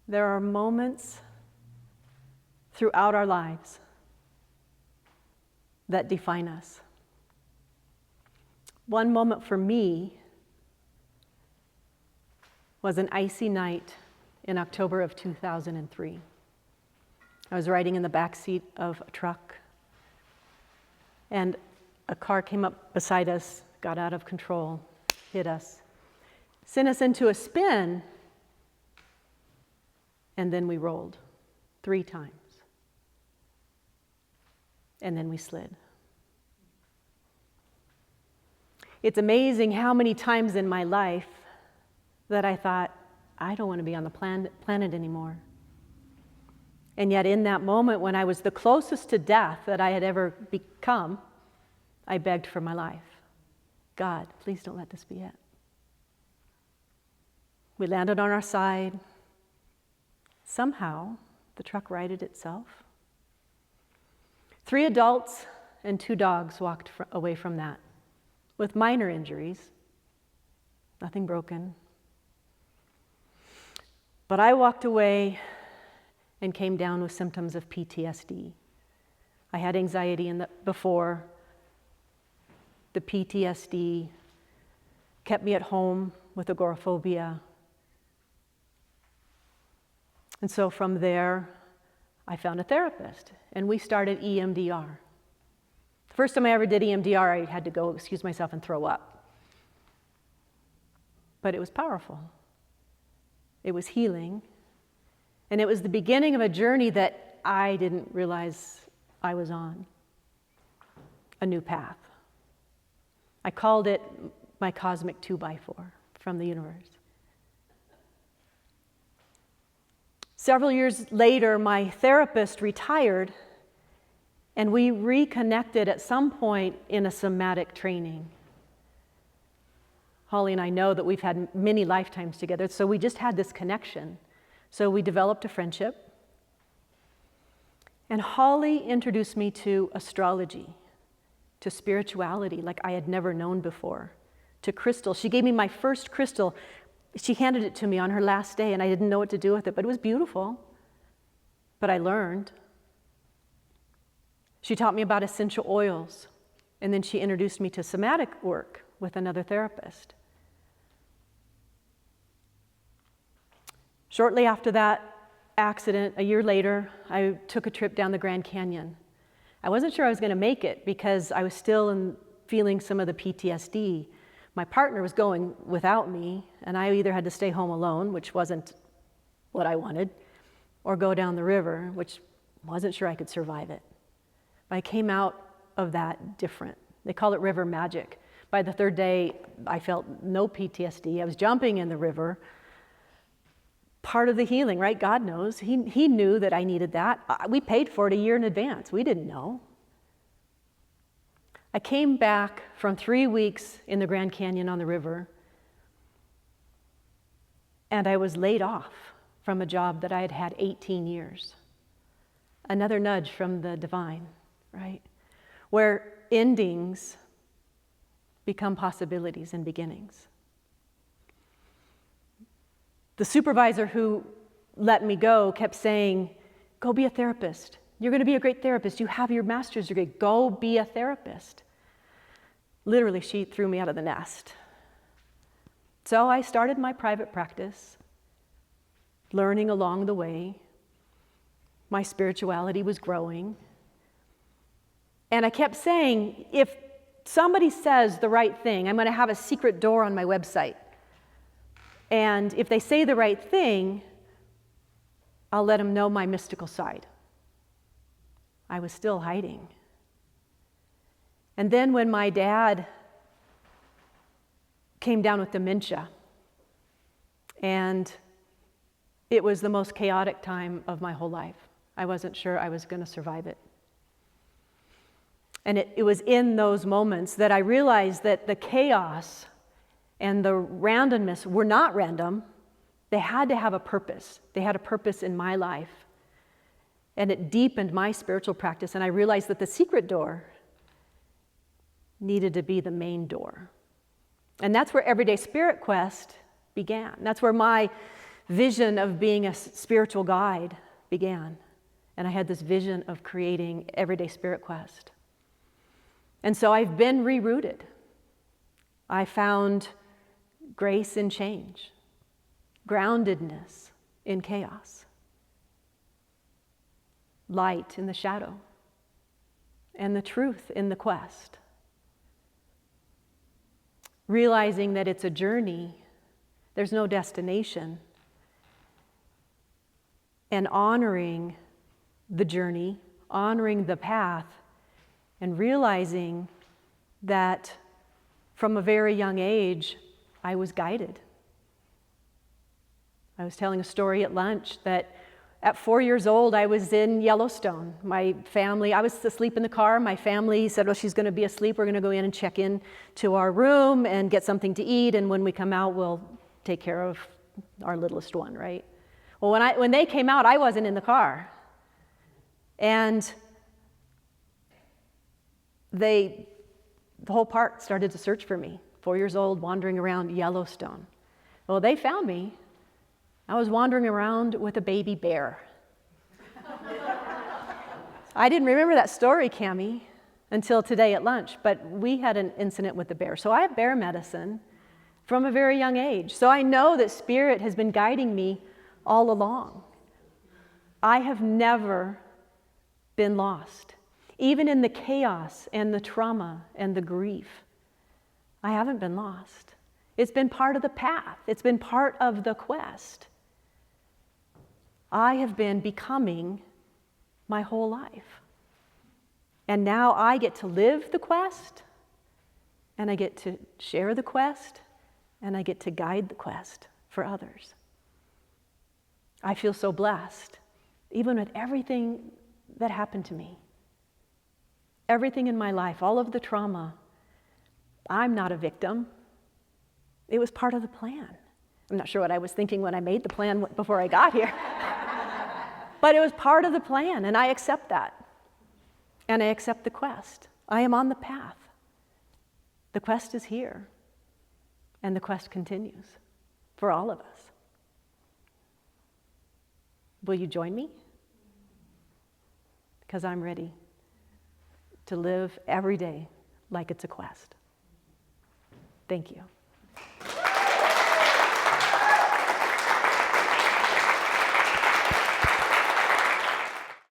There are moments throughout our lives that define us. One moment for me was an icy night in October of 2003. I was riding in the back seat of a truck, and a car came up beside us, got out of control, hit us, sent us into a spin, and then we rolled 3 times. And then we slid. It's amazing how many times in my life that I thought, I don't want to be on the planet anymore. And yet in that moment when I was the closest to death that I had ever become, I begged for my life. God, please don't let this be it. We landed on our side. Somehow, the truck righted itself. 3 adults and 2 dogs walked away from that with minor injuries, nothing broken. But I walked away and came down with symptoms of PTSD. I had anxiety before. The PTSD kept me at home with agoraphobia. And so from there, I found a therapist, and we started EMDR. The first time I ever did EMDR, I had to go excuse myself and throw up. But it was powerful. It was healing. And it was the beginning of a journey that I didn't realize I was on. A new path. I called it my cosmic 2x4 from the universe. Several years later, my therapist retired, and we reconnected at some point in a somatic training. Holly and I know that we've had many lifetimes together, so we just had this connection. So we developed a friendship. And Holly introduced me to astrology, to spirituality like I had never known before, to crystals. She gave me my first crystal. She handed it to me on her last day, and I didn't know what to do with it, but it was beautiful. But I learned. She taught me about essential oils, and then she introduced me to somatic work with another therapist. Shortly after that accident, a year later, I took a trip down the Grand Canyon. I wasn't sure I was going to make it because I was still feeling some of the PTSD. My partner was going without me, and I either had to stay home alone, which wasn't what I wanted, or go down the river, which wasn't sure I could survive it. But I came out of that different. They call it river magic. By the 3rd day, I felt no PTSD. I was jumping in the river. Part of the healing, right? God knows. He knew that I needed that. We paid for it a year in advance. We didn't know. I came back from 3 weeks in the Grand Canyon on the river, and I was laid off from a job that I had had 18 years. Another nudge from the divine, right? Where endings become possibilities and beginnings. The supervisor who let me go kept saying, go be a therapist. You're going to be a great therapist. You have your master's degree. Go be a therapist. Literally, she threw me out of the nest. So I started my private practice, learning along the way. My spirituality was growing. And I kept saying, if somebody says the right thing, I'm going to have a secret door on my website. And if they say the right thing, I'll let them know my mystical side. I was still hiding. And then when my dad came down with dementia, and it was the most chaotic time of my whole life. I wasn't sure I was going to survive it. And it was in those moments that I realized that the chaos and the randomness were not random. They had to have a purpose. They had a purpose in my life. And it deepened my spiritual practice. And I realized that the secret door needed to be the main door. And that's where Everyday Spirit Quest began. That's where my vision of being a spiritual guide began. And I had this vision of creating Everyday Spirit Quest. And so I've been rerouted. I found grace in change, groundedness in chaos, light in the shadow, and the truth in the quest. Realizing that it's a journey, there's no destination, and honoring the journey, honoring the path, and realizing that from a very young age, I was guided. I was telling a story at lunch that at 4 years old, I was in Yellowstone. My family, I was asleep in the car. My family said, well, she's going to be asleep. We're going to go in and check in to our room and get something to eat. And when we come out, we'll take care of our littlest one, right? Well, when they came out, I wasn't in the car. And the whole park started to search for me. 4 years old, wandering around Yellowstone. Well, they found me. I was wandering around with a baby bear. I didn't remember that story, Cammie, until today at lunch, but we had an incident with the bear. So I have bear medicine from a very young age. So I know that Spirit has been guiding me all along. I have never been lost. Even in the chaos and the trauma and the grief, I haven't been lost. It's been part of the path. It's been part of the quest. I have been becoming my whole life. And now I get to live the quest, and I get to share the quest, and I get to guide the quest for others. I feel so blessed, even with everything that happened to me. Everything in my life, all of the trauma. I'm not a victim. It was part of the plan. I'm not sure what I was thinking when I made the plan before I got here. But it was part of the plan, and I accept that. And I accept the quest. I am on the path. The quest is here, and the quest continues for all of us. Will you join me? Because I'm ready to live every day like it's a quest. Thank you.